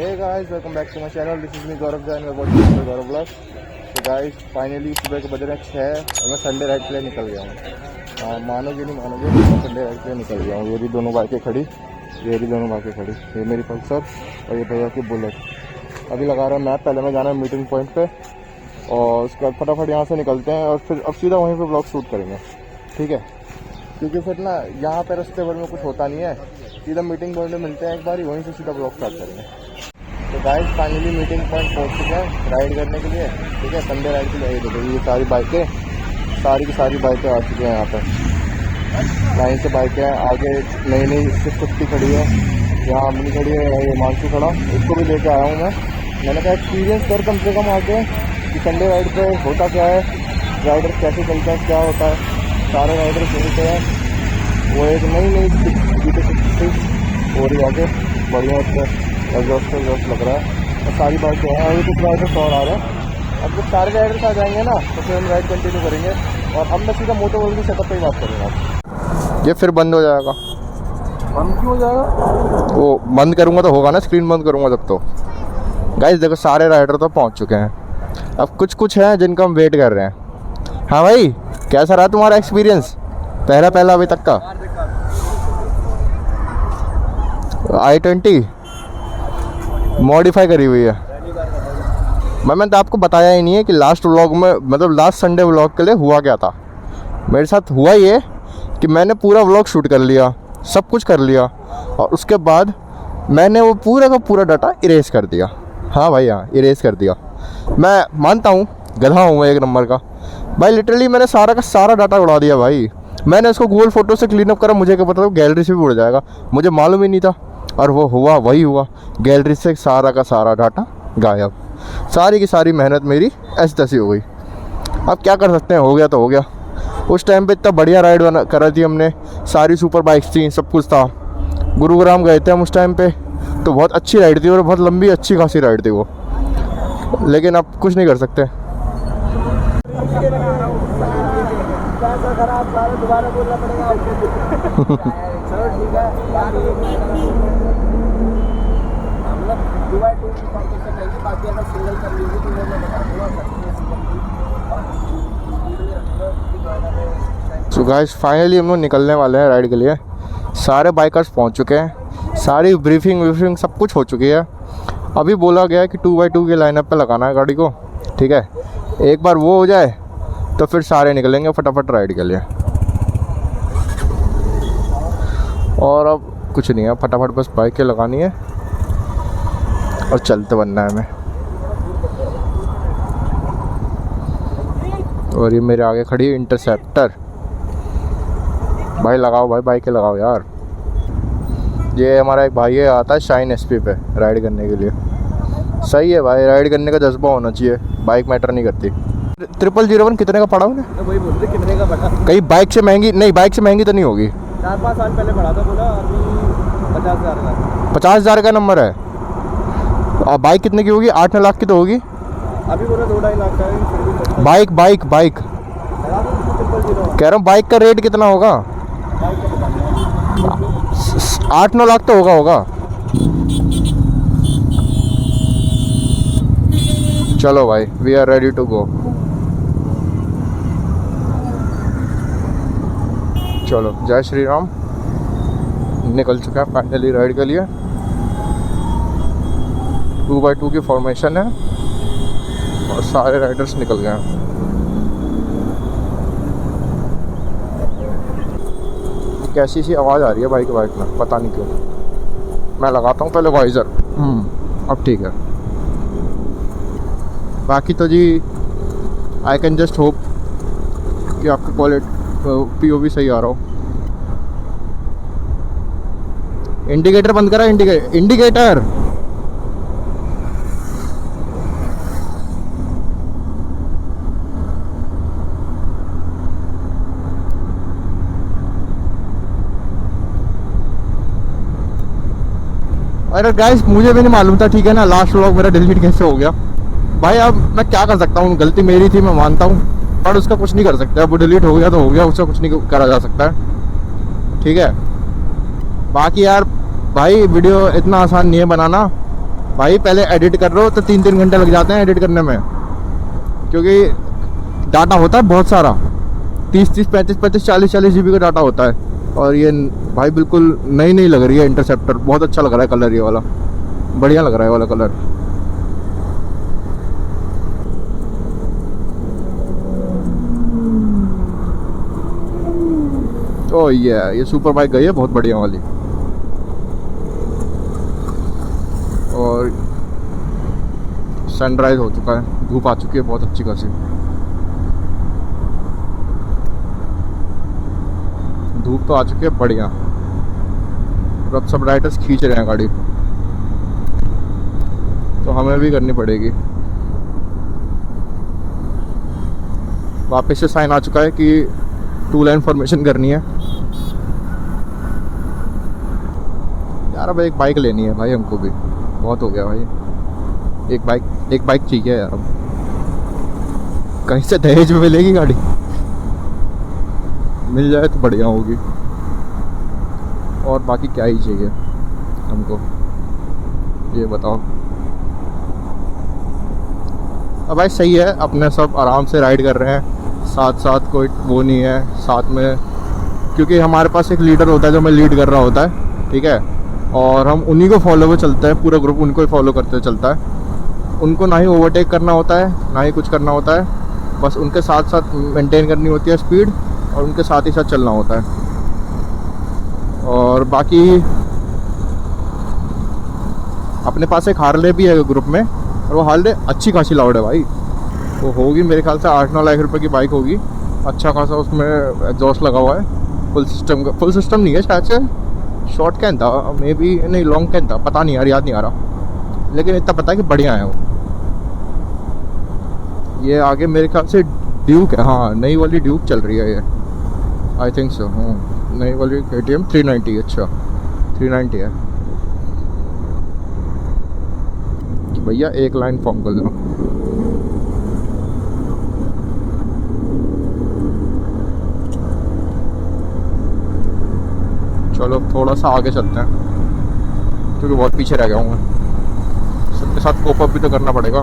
Hey guys, welcome back to my channel. This is me Gaurav Jain, मैं watching Gaurav blog. तो guys finally सुबह के बज रहे हैं 6 और मैं संडे राइड के लिए निकल गया हूँ। मानोगे नहीं मानोगे, मैं संडे राइड के लिए निकल गया हूँ। ये भी दोनों बाइकें खड़ी, ये भी दोनों बाइकें खड़ी, ये मेरी पल्सर और ये भैया की बुलेट। अभी लगा रहा है मैप, पहले मैं जाना है मीटिंग पॉइंट पे और उसके बाद फटाफट यहाँ से निकलते हैं और फिर अब सीधा वहीं पर ब्लॉग शूट करेंगे, ठीक है? क्योंकि फिर ना यहाँ पे रास्ते भर में कुछ होता नहीं है, सीधा मीटिंग पॉइंट में मिलते हैं एक बार, वहीं से सीधा ब्लॉग स्टार्ट करेंगे। तो गाइस फाइनली मीटिंग पॉइंट पहुँच चुके हैं राइड करने के लिए, ठीक है? संडे राइड के लिए। देखो ये सारी बाइकें, सारी की सारी बाइकें आ चुकी हैं यहाँ पे, लाइन से बाइकें हैं। आगे नई नई 650 खड़ी है, यहाँ अपनी खड़ी है, ये मानसू खड़ा, इसको भी लेके आया हूँ मैं। मैंने कहा एक्सपीरियंस कर कम से कम आके कि संडे राइड पे होता क्या है, राइडर कैसे चलता है, क्या होता है। सारे राइडर सुनते हैं। वो एक नई GT60 और आगे बढ़िया एग्जॉस्ट लग रहा है और सारी बाइकें हैं। अभी कुछ राइडर्स और आ रहे हैं। अब जब सारे राइडर्स आ जाएंगे ना तो फिर हम राइड कंटिन्यू करेंगे और अब मैं सीधा मोटो वर्ल्ड की सेटअप पे ही बात करूँगा। ये फिर बंद हो जाएगा। बंद क्यों हो जाएगा? वो बंद करूँगा तो होगा ना, स्क्रीन बंद करूँगा तब तो। गाइस देखो सारे राइडर तो पहुँच चुके हैं, अब कुछ हैं जिनका हम वेट कर रहे हैं। हाँ भाई, कैसा रहा तुम्हारा एक्सपीरियंस पहला अभी तक का? i20 मॉडिफाई करी हुई है। मैंने तो आपको बताया ही नहीं है कि लास्ट व्लॉग में, मतलब लास्ट संडे व्लॉग के लिए हुआ क्या था। मेरे साथ हुआ ये कि मैंने पूरा व्लॉग शूट कर लिया, सब कुछ कर लिया और उसके बाद मैंने वो पूरा का पूरा डाटा इरेज कर दिया। हाँ भाई हाँ, इरेज कर दिया। मैं मानता हूँ गधा हूँ मैं एक नंबर का भाई। लिटरली मैंने सारा का सारा डाटा उड़ा दिया भाई। मैंने इसको गूगल फोटो से क्लीन अप करा, मुझे क्या पता था गैलरी से भी उड़ जाएगा, मुझे मालूम ही नहीं था। और वो हुआ, वही हुआ, गैलरी से सारा का सारा डाटा गायब। सारी की सारी मेहनत मेरी ऐसी तैसी हो गई। अब क्या कर सकते हैं, हो गया तो हो गया। उस टाइम पे इतना बढ़िया राइड करा थी हमने, सारी सुपर बाइक्स थी, सब कुछ था। गुरुग्राम गए थे हम उस टाइम पे, तो बहुत अच्छी राइड थी और बहुत लंबी अच्छी खासी राइड थी वो। लेकिन अब कुछ नहीं कर सकते। दोबारा बोलना पड़ेगा। चलो ठीक है, हम लोग दुबई टूर की कॉम्पिटिशन रहेगी, बाकी अगर सिंगल कर लीजिए तो मैं बता दूँगा। सो गाइस फाइनली हम लोग निकलने वाले हैं राइड के लिए। सारे बाइकर्स पहुंच चुके हैं, सारी ब्रीफिंग सब कुछ हो चुकी है। अभी बोला गया है कि 2x2 के लाइनअप पे लगाना है गाड़ी को, ठीक है? एक बार वो हो जाए तो फिर सारे निकलेंगे फटाफट राइड के लिए। और अब कुछ नहीं है, फटाफट बस बाइकें लगानी है और चलते बनना है हमें। और ये मेरे आगे खड़ी है इंटरसेप्टर। भाई लगाओ भाई, बाइकें लगाओ यार। ये हमारा एक भाई है, आता है शाइन SP पे राइड करने के लिए। सही है भाई, राइड करने का जज्बा होना चाहिए, बाइक मैटर नहीं करती। 0001 कितने का पड़ा उन्हें? वही बोल रहे कितने का पड़ा। कहीं बाइक से महंगी नहीं, बाइक से महंगी तो नहीं होगी। 4-5 साल पहले पड़ा था, बोला अभी 50,000 का। 50,000 का नंबर है। और बाइक कितने की होगी? 8-9 लाख की तो होगी। अभी बोला 2-2.5 लाख का है। बाइक कह रहा हूँ, बाइक का रेट कितना होगा? 8-9 लाख तो होगा। चलो भाई, we are ready to go. चलो जय श्री राम। निकल चुका है फाइनली राइड के लिए। 2x2 की फॉर्मेशन है और सारे राइडर्स निकल गए हैं। कैसी सी आवाज़ आ रही है बाइक में, पता नहीं क्यों। मैं लगाता हूँ पहले वाइज़र। अब ठीक है। बाकी तो जी आई कैन जस्ट होप कि आपका क्वालिटी POV सही आ रहा हो। इंडिकेटर बंद करा, इंडिकेटर। अरे गाइस मुझे भी नहीं मालूम था, ठीक है ना? लास्ट व्लॉग मेरा डिलीट कैसे हो गया भाई। अब मैं क्या कर सकता हूँ, गलती मेरी थी, मैं मानता हूँ, पर उसका कुछ नहीं कर सकते। अब वो डिलीट हो गया तो हो गया, उसका कुछ नहीं करा जा सकता है, ठीक है? बाकी यार भाई वीडियो इतना आसान नहीं है बनाना, भाई पहले एडिट कर रहे हो तो 3-3 घंटे लग जाते हैं एडिट करने में, क्योंकि डाटा होता है बहुत सारा, 30-30, 35-35, 40-40 GB का डाटा होता है। और ये भाई बिल्कुल नई नई लग रही है इंटरसेप्टर, बहुत अच्छा लग रहा है कलर, ये वाला बढ़िया लग रहा है वाला कलर। ओ ये सुपर बाइक गई है बहुत बढ़िया वाली। और सनराइज हो चुका है, धूप आ चुकी है बहुत अच्छी खासी, धूप तो आ चुकी है बढ़िया। और अब सब राइडर्स खींच रहे हैं गाड़ी, तो हमें भी करनी पड़ेगी। वापस से साइन आ चुका है कि 2 लाइन फॉर्मेशन करनी है। यार अब एक बाइक लेनी है भाई हमको भी, बहुत हो गया भाई, एक बाइक चाहिए यार। अब कहीं से दहेज में मिलेगी गाड़ी, मिल जाए तो बढ़िया होगी। और बाकी क्या ही चाहिए हमको, ये बताओ। अब भाई सही है, अपने सब आराम से राइड कर रहे हैं, साथ साथ कोई वो नहीं है साथ में, क्योंकि हमारे पास एक लीडर होता है जो हमें लीड कर रहा होता है, ठीक है। और हम उन्हीं को फॉलो में चलते हैं, पूरा ग्रुप उनको ही फॉलो करते हुए चलता है। उनको ना ही ओवरटेक करना होता है ना ही कुछ करना होता है, बस उनके साथ साथ मेंटेन करनी होती है स्पीड, और उनके साथ ही साथ चलना होता है। और बाकी अपने पास एक हार्ले भी है ग्रुप में, और वो हार्ले अच्छी खासी लाउड है भाई, वो होगी मेरे ख्याल से 8-9 लाख रुपए की बाइक होगी, अच्छा खासा उसमें एग्जॉस्ट लगा हुआ है, फुल सिस्टम नहीं है शायद से, शॉर्ट कैन था मे बी, नहीं लॉन्ग कैन था, पता नहीं यार, याद नहीं आ रहा, लेकिन इतना पता है कि बढ़िया है वो। ये आगे मेरे ख्याल से ड्यूक है, हाँ नई वाली ड्यूक चल रही है ये, आई थिंक सो। हाँ नई वाली KTM 390, अच्छा 390 है। कि भैया एक लाइन फॉर्म कर दो। चलो थोड़ा सा आगे चलते हैं, क्योंकि बहुत पीछे रह गया हूँ मैं, सबके साथ कोप अप भी तो करना पड़ेगा।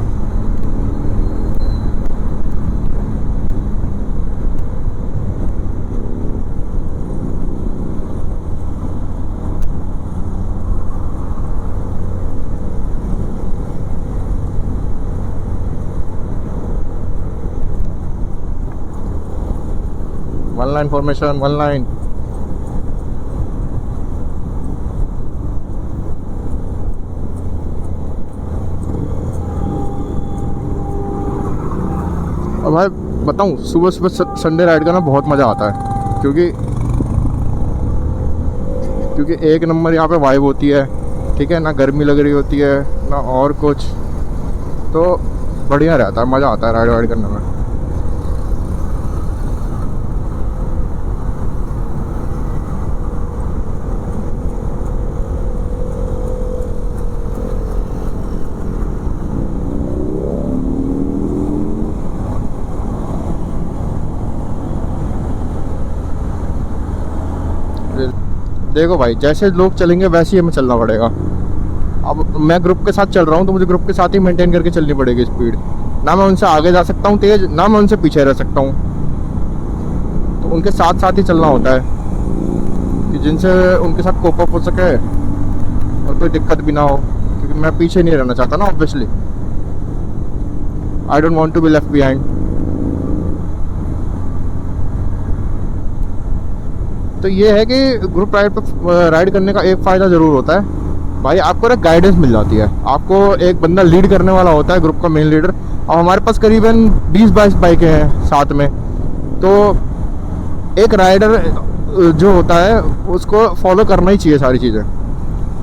One line formation, one line. और भाई बताऊँ, सुबह सुबह संडे राइड का ना बहुत मज़ा आता है, क्योंकि एक नंबर यहाँ पे वाइब होती है, ठीक है ना, गर्मी लग रही होती है ना और कुछ, तो बढ़िया रहता है, मज़ा आता है राइड वाइड करने में। देखो भाई, जैसे लोग चलेंगे वैसे ही हमें चलना पड़ेगा। अब मैं ग्रुप के साथ चल रहा हूँ तो मुझे ग्रुप के साथ ही मेंटेन करके चलनी पड़ेगी स्पीड, ना मैं उनसे आगे जा सकता हूँ तेज, ना मैं उनसे पीछे रह सकता हूँ, तो उनके साथ साथ ही चलना होता है कि जिनसे उनके साथ कोप अप हो सके और कोई दिक्कत भी ना हो, क्योंकि मैं पीछे नहीं रहना चाहता ना, obviously I don't want to be left behind. तो ये है कि ग्रुप राइड पर राइड करने का एक फ़ायदा ज़रूर होता है भाई, आपको एक गाइडेंस मिल जाती है, आपको एक बंदा लीड करने वाला होता है, ग्रुप का मेन लीडर। अब हमारे पास करीबन 20-22 बाइकें हैं साथ में, तो एक राइडर जो होता है उसको फॉलो करना ही चाहिए सारी चीज़ें,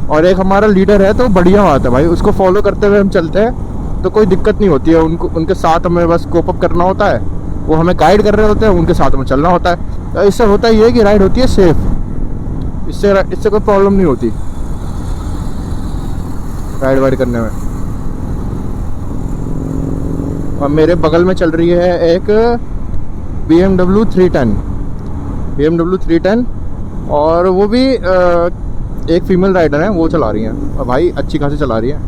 और एक हमारा लीडर है तो बढ़िया बात है भाई, उसको फॉलो करते हुए हम चलते हैं तो कोई दिक्कत नहीं होती है। उनके साथ हमें बस कोप अप करना होता है, वो हमें गाइड कर रहे होते हैं, उनके साथ में चलना होता है। तो इससे होता ही है कि राइड होती है सेफ, इससे कोई प्रॉब्लम नहीं होती राइड वाइड करने में। और मेरे बगल में चल रही है एक BMW 310, और वो भी एक फीमेल राइडर है, वो चला रही हैं, और भाई अच्छी खासी चला रही है।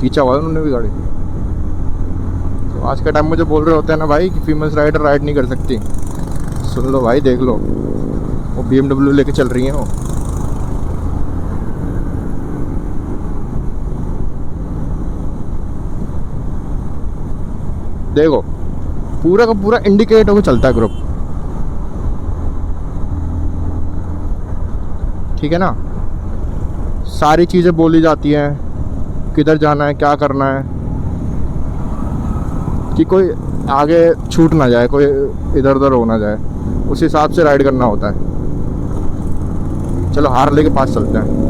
खींचा हुआ है उन्होंने भी गाड़ी। तो आज के टाइम में जो बोल रहे होते हैं ना भाई कि फीमेल राइडर राइड नहीं कर सकती, सुन लो भाई, देख लो, वो BMW लेके चल रही हैं वो। देखो पूरा का पूरा इंडिकेट होकर चलता है ग्रुप, ठीक है ना। सारी चीज़ें बोली जाती हैं, किधर जाना है, क्या करना है, कि कोई आगे छूट ना जाए, कोई इधर उधर हो ना जाए, उस हिसाब से राइड करना होता है। चलो हार्ले के पास चलते हैं।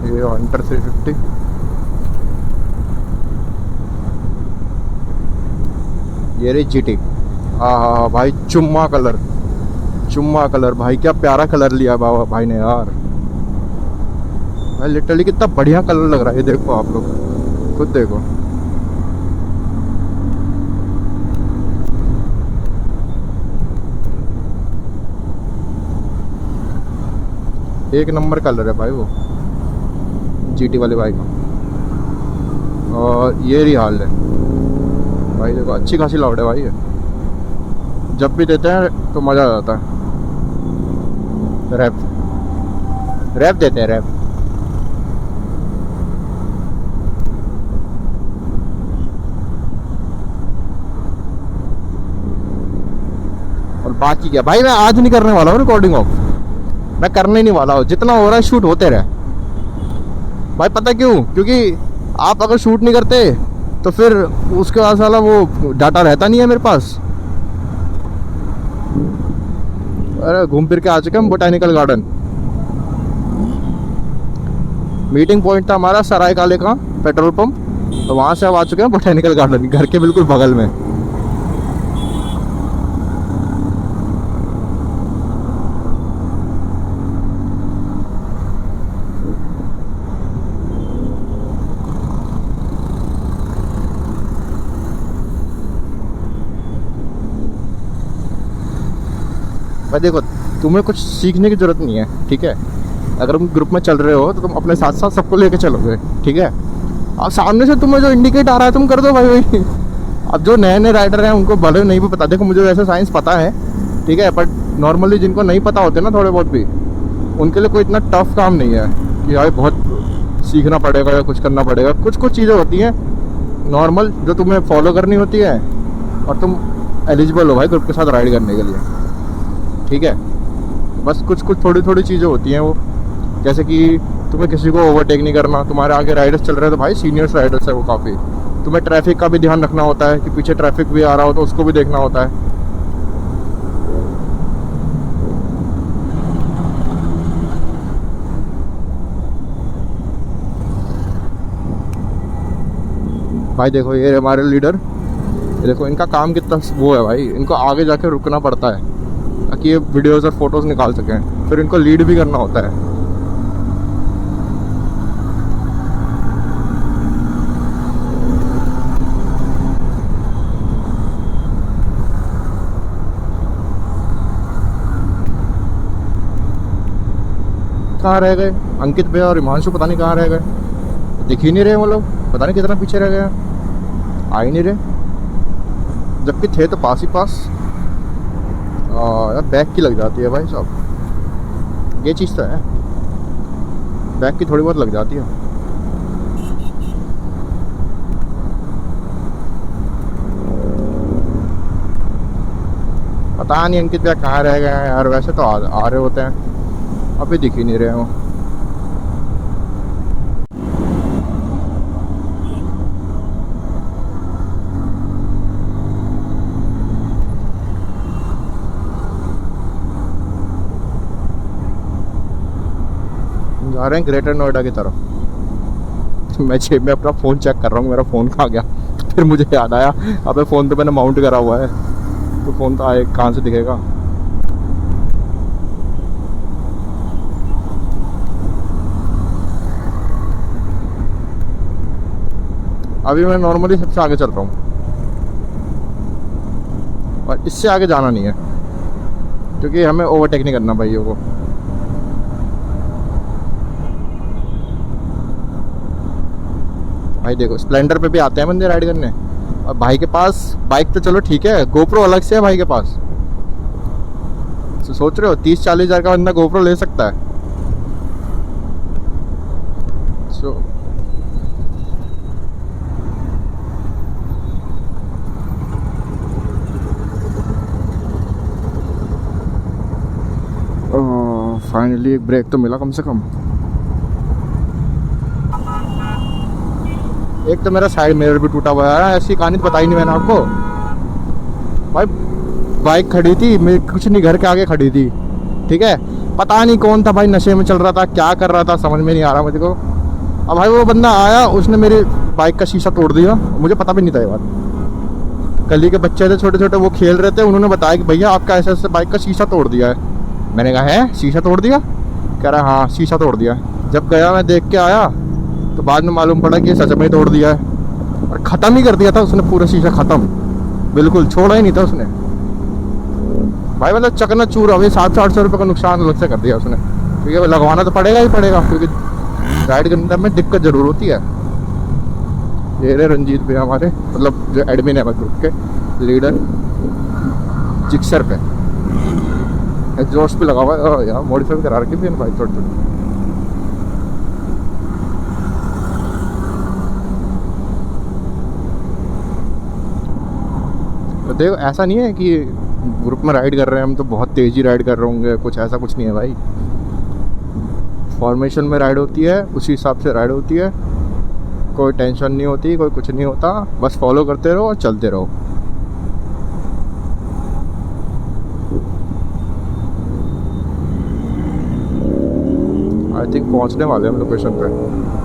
ये हंटर 350, ये रही GT। हाँ भाई, चुम्मा कलर, चुम्मा कलर भाई, क्या प्यारा कलर लिया बाबा भाई ने यार। भाई लिटरली कितना बढ़िया कलर लग रहा है, ये देखो आप लोग खुद देखो। एक नंबर कलर है भाई वो GT वाले बाइक का। और ये रही हाल है भाई, देखो अच्छी खासी लाउड है भाई ये, जब भी देते हैं तो मज़ा आ जाता है। रैप देते हैं, रैप। और बाकी क्या भाई, मैं आज नहीं करने वाला हूँ रिकॉर्डिंग ऑफ, मैं करने नहीं वाला हूँ। जितना हो रहा है शूट होते रहे भाई। पता क्यों? क्योंकि आप अगर शूट नहीं करते तो फिर उसके बाद साला वो डाटा रहता नहीं है मेरे पास। अरे घूम फिर के आ चुके हम बोटैनिकल गार्डन। मीटिंग पॉइंट था हमारा सराय काले का पेट्रोल पंप, तो वहाँ से अब आ चुके हैं बोटैनिकल गार्डन, घर के बिल्कुल बगल में। भाई देखो, तुम्हें कुछ सीखने की जरूरत नहीं है, ठीक है। अगर तुम ग्रुप में चल रहे हो तो तुम अपने साथ साथ सबको लेके चलोगे, ठीक है। अब सामने से तुम्हें जो इंडिकेट आ रहा है तुम कर दो भाई वही। अब जो नए नए राइडर हैं उनको भले नहीं भी पता, देखो मुझे वैसे साइंस पता है, ठीक है, बट नॉर्मली जिनको नहीं पता होते ना थोड़े बहुत भी, उनके लिए कोई इतना टफ काम नहीं है कि भाई बहुत सीखना पड़ेगा या कुछ करना पड़ेगा। कुछ कुछ चीज़ें होती हैं नॉर्मल जो तुम्हें फॉलो करनी होती है, और तुम एलिजिबल हो भाई ग्रुप के साथ राइड करने के लिए, ठीक है। बस कुछ कुछ थोड़ी थोड़ी चीज़ें होती हैं वो, जैसे कि तुम्हें किसी को ओवरटेक नहीं करना, तुम्हारे आगे राइडर्स चल रहे हैं तो भाई सीनियर्स राइडर्स है वो काफ़ी, तुम्हें ट्रैफिक का भी ध्यान रखना होता है कि पीछे ट्रैफिक भी आ रहा हो तो उसको भी देखना होता है। भाई देखो ये हमारे लीडर, ये देखो इनका काम कितना वो है भाई, इनको आगे जाके रुकना पड़ता है ताकि ये वीडियोस और फोटोज निकाल सकें, फिर इनको लीड भी करना होता है। कहाँ रह गए अंकित भैया और हिमांशु, पता नहीं कहाँ रह गए, दिख ही नहीं रहे वो लोग, पता नहीं कितना पीछे रह गए, आ ही नहीं रहे, जबकि थे तो पास ही पास। यार बैक की लग जाती है भाई साहब, ये चीज़ तो है, बैक की थोड़ी बहुत लग जाती है। पता नहीं अंकित भैया कहाँ रह गए हैं यार, वैसे तो आ रहे होते हैं, अभी दिख ही नहीं रहे हो। जा रहे हैं ग्रेटर नोएडा की तरफ। मैं जेब में अपना फ़ोन चेक कर रहा हूँ, मेरा फ़ोन कहाँ गया, फिर मुझे याद आया अबे फ़ोन तो मैंने माउंट करा हुआ है, तो फ़ोन तो आए कहाँ से दिखेगा। अभी मैं नॉर्मली सबसे आगे चल रहा हूँ और इससे आगे जाना नहीं है, क्योंकि हमें ओवरटेक नहीं करना भाइयों को। भाई देखो स्प्लेंडर पे भी आते हैं बंदे राइड करने, और भाई के पास बाइक तो चलो ठीक है, गोप्रो अलग से है भाई के पास। तो सोच रहे हो 30-40 हज़ार का बंदा गोप्रो ले सकता है। सो फाइनली एक ब्रेक तो मिला कम से कम। एक तो मेरा साइड मिरर भी टूटा हुआ है, ऐसी कहानी तो बताई नहीं मैंने आपको। भाई बाइक खड़ी थी मेरी, कुछ नहीं घर के आगे खड़ी थी, ठीक है। पता नहीं कौन था भाई, नशे में चल रहा था, क्या कर रहा था समझ में नहीं आ रहा मुझे को। अब भाई वो बंदा आया, उसने मेरी बाइक का शीशा तोड़ दिया, मुझे पता भी नहीं था ये बात। गली के बच्चे थे छोटे छोटे, वो खेल रहे थे, उन्होंने बताया कि भैया आपका ऐसे ऐसे बाइक का शीशा तोड़ दिया है। मैंने कहा है शीशा तोड़ दिया? कह रहा हाँ शीशा तोड़ दिया। जब गया मैं देख के आया तो बाद में मालूम पड़ा कि सच में ही तोड़ दिया है, और ख़त्म ही कर दिया था उसने, पूरा शीशा ख़त्म, बिल्कुल छोड़ा ही नहीं था उसने। भाई मतलब चकनाचूर, अभी 700-800 रुपये का नुकसान अलग से कर दिया उसने, क्योंकि लगवाना तो पड़ेगा ही पड़ेगा, क्योंकि राइड करने में दिक्कत ज़रूर होती है। ये रहे रंजीत भैया हमारे, मतलब जो एडमिन है ग्रुप के लीडर, जिक्सर पे एग्जॉस्ट भी लगा हुआ है यार, मॉडिफाई करा रखी थी भाई थोड़ी थोड़ी। तो देखो ऐसा नहीं है कि ग्रुप में राइड कर रहे हैं हम तो बहुत तेज़ी राइड कर रहे होंगे, कुछ ऐसा कुछ नहीं है भाई। फॉर्मेशन में राइड होती है, उसी हिसाब से राइड होती है, कोई टेंशन नहीं होती, कोई कुछ नहीं होता, बस फॉलो करते रहो और चलते रहो। आई थिंक पहुंचने वाले हम लोकेशन पे।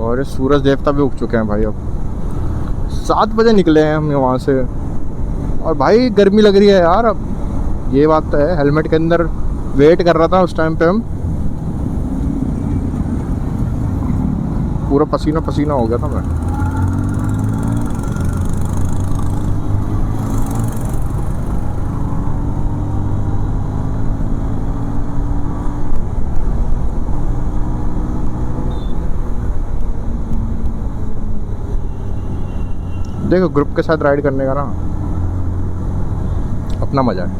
और ये सूरज देवता भी उग चुके हैं भाई। अब 7 बजे निकले हैं हम वहाँ से, और भाई गर्मी लग रही है यार। अब ये बात तो है, हेलमेट के अंदर वेट कर रहा था उस टाइम पे हम, पूरा पसीना पसीना हो गया था मैं। देखो ग्रुप के साथ राइड करने का ना अपना मजा है।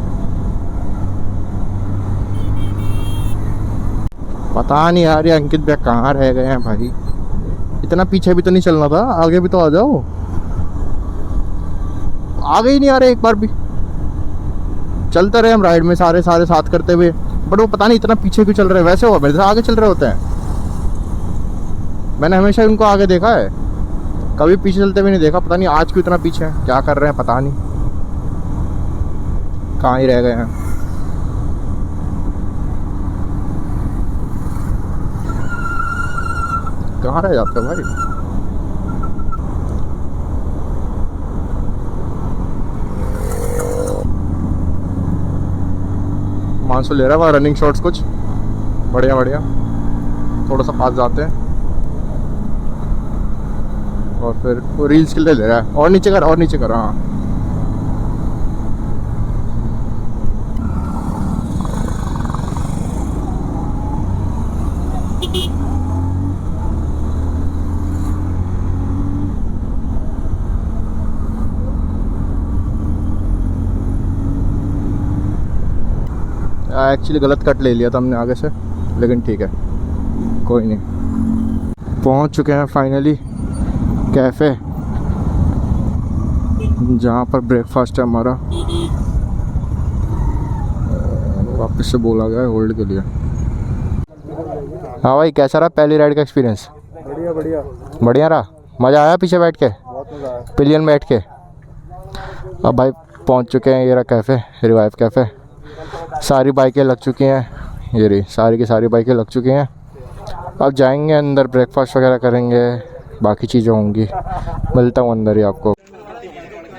पता नहीं यार ये अंकित भैया कहाँ रह गए हैं भाई, इतना पीछे भी तो नहीं चलना था, आगे भी तो आ जाओ। आगे ही नहीं आ रहे एक बार भी। चलते रहे हम राइड में सारे साथ करते हुए, बट वो पता नहीं इतना पीछे क्यों चल रहे हैं। वैसे वो मेरे से आगे चल रहे होते हैं, मैंने हमेशा उनको आगे देखा है, कभी पीछे चलते हुए नहीं देखा। पता नहीं आज क्यों इतना पीछे हैं, क्या कर रहे हैं पता नहीं, कहाँ ही रह गए हैं। कहाँ रह जाते हो भाई। मानसू ले रहा है रनिंग शॉट्स कुछ बढ़िया बढ़िया, थोड़ा सा पास जाते हैं और फिर वो रील्स के लिए ले रहा है। और नीचे कर, और नीचे कर, हाँ। एक्चुअली गलत कट ले लिया था हमने आगे से, लेकिन ठीक है कोई नहीं। पहुंच चुके हैं फाइनली कैफ़े, जहाँ पर ब्रेकफास्ट है हमारा। वापस से बोला गया है होल्ड के लिए। हाँ भाई कैसा रहा पहली राइड का एक्सपीरियंस? बढ़िया बढ़िया बढ़िया रहा, मज़ा आया पीछे बैठ के, बहुत मज़ा आया। पिलियन बैठ के। अब भाई पहुँच चुके हैं, ये रहा कैफ़े, रिवाइव कैफ़े। सारी बाइकें लग चुकी हैं, ये रही सारी की सारी बाइकें लग चुकी हैं। अब जाएंगे अंदर, ब्रेकफास्ट वगैरह करेंगे, बाकी चीज़ें होंगी। मिलता हूँ अंदर ही आपको।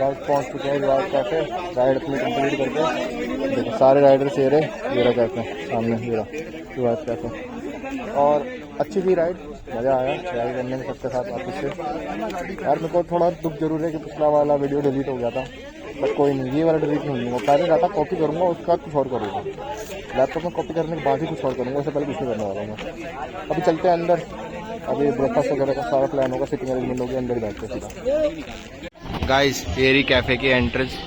पहुँच चुके हैं रिवाज कैफे, राइड अपनी कंप्लीट करके। देखो सारे राइडर्स ये रहे, ये रहा कैफे सामने, ये रहा रिवाज कैफे। और अच्छी थी राइड, मज़ा आया राइड करने में सबके साथ वापस से। यार मेरे को थोड़ा दुख जरूर है कि पिछला वाला वीडियो डिलीट हो गया था, बट कोई नहीं, ये वाला डिलीट नहीं होगा। पहले जाता कॉपी करूँगा, उसके बाद कुछ और करूँगा। लैपटॉप में कॉपी करने के बाद ही कुछ और करूँगा, उससे पहले कुछ नहीं करने वाला मैं। अभी चलते हैं अंदर, अभी ब्रेकफास्ट वगैरह का सारा प्लान होगा, सिटिंग अरेंजमेंट होगी, अंदर बैठते सीधा। गाइस ये रही कैफ़े की एंट्रेंस।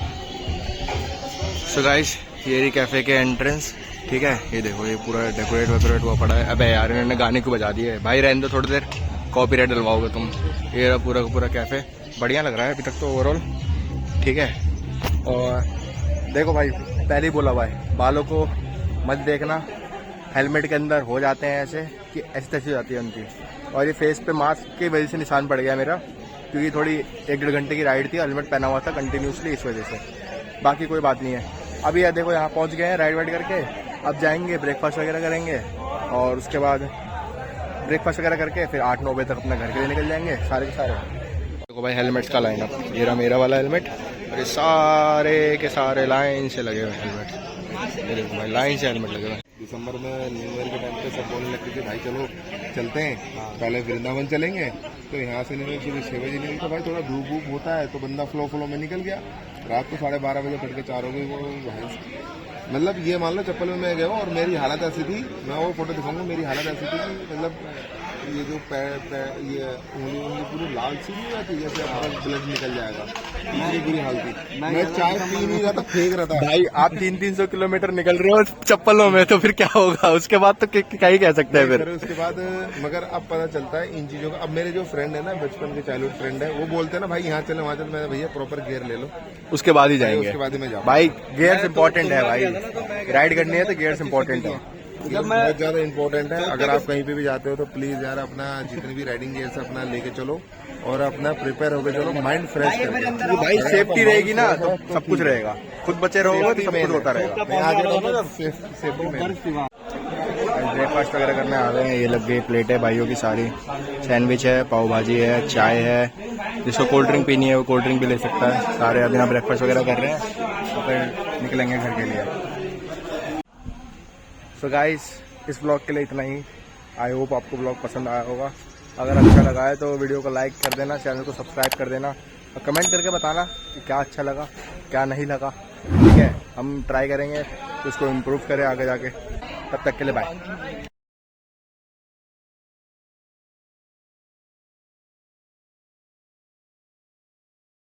सो गाइस ये रही कैफ़े के एंट्रेंस, ठीक है। ये देखो ये पूरा डेकोरेट हुआ पड़ा है। अबे यार इन्होंने गाने को बजा दिए भाई, रहने दो थोड़ी देर, कॉपीराइट डलवाओगे तुम। ये रहा पूरा का पूरा कैफ़े, बढ़िया लग रहा है अभी तक तो ओवरऑल, ठीक है। और देखो भाई पहले ही बोला भाई, बालों को मत देखना, हेलमेट के अंदर हो जाते हैं ऐसे कि ऐसी तैसी हो जाती है उनकी। और ये फेस पे मास्क की वजह से निशान पड़ गया मेरा, क्योंकि थोड़ी 1-1.5 घंटे की राइड थी, हेलमेट पहना हुआ था कंटिन्यूसली, इस वजह से। बाकी कोई बात नहीं है। अभी यार देखो यहाँ पहुँच गए हैं राइड वाइड करके, अब जाएंगे ब्रेकफास्ट वगैरह करेंगे, और उसके बाद ब्रेकफास्ट वगैरह करके फिर 8-9 बजे तक अपने घर के लिए निकल जाएंगे सारे के सारे। देखो भाई हेलमेट्स का लाइन अप, ये रहा मेरा वाला हेलमेट, और ये सारे के सारे लाइन से लगे हुए हेलमेट। ये देखो भाई लाइन से हेलमेट लगे हुए। दिसंबर में न्यू ईयर के टाइम पे सब बोलने लगते थे भाई चलो चलते हैं, पहले वृंदावन चलेंगे। तो यहाँ से निकले सुबह 6 बजे निकले, तो भाई थोड़ा धूप वूप होता है तो बंदा फ्लो में निकल गया। रात को 12:30 बजे तड़के 4 हो गई। वो मतलब ये मान लो चप्पल में मैं गया हूँ और मेरी हालत ऐसी थी, मैं वो फोटो दिखाऊंगा, मेरी हालत ऐसी थी कि मतलब ये जो ये उंगली पूरी लाल सी नहीं जाती, जैसे हमारा ब्लड निकल जाएगा, इतनी बुरी हाल थी। मैं चाय पी नहीं रहा था, फेंक रहा था। भाई आप 300-300 किलोमीटर निकल रहे हो चप्पलों में, तो फिर क्या होगा उसके बाद, तो क्या ही कह सकते हैं फिर उसके बाद। मगर अब पता चलता है इन चीजों का। अब मेरे जो फ्रेंड है ना, बचपन के चाइल्डहुड फ्रेंड है, वो बोलते हैं ना भाई यहाँ चले वहाँ चले, मैं भैया प्रॉपर गियर ले लो, उसके बाद ही जाएंगे, उसके बाद ही मैं जाऊँ। भाई गियर्स इंपॉर्टेंट है भाई, राइड करनी है तो गियर्स इंपॉर्टेंट है, बहुत ज्यादा इंपॉर्टेंट है। अगर आप कहीं पे भी जाते हो तो प्लीज यार अपना जितनी भी राइडिंग गियर्स अपना लेके चलो, और अपना प्रिपेयर होकर चलो, माइंड फ्रेश करके। भाई सेफ्टी रहेगी ना तो सब कुछ रहेगा, खुद बचे रहोगे तो सब कुछ होता रहेगा। ब्रेकफास्ट वगैरह करने आ गए हैं, ये लग गई प्लेट है भाइयों की सारी, सैंडविच है, पाव भाजी है, चाय है, जिसको कोल्ड ड्रिंक पीनी है वो कोल्ड ड्रिंक भी ले सकता है। सारे अभी यहाँ ब्रेकफास्ट वगैरह कर रहे हैं, तो फिर निकलेंगे घर के लिए। सो गाइस इस ब्लॉग के लिए इतना ही। आई होप आपको ब्लॉग पसंद आया होगा। अगर अच्छा लगा है तो वीडियो को लाइक कर देना, चैनल को सब्सक्राइब कर देना, और कमेंट करके बताना कि क्या अच्छा लगा क्या नहीं लगा, ठीक है। हम ट्राई करेंगे तो इसको इम्प्रूव करें आगे जाके। तब तक के लिए बाय।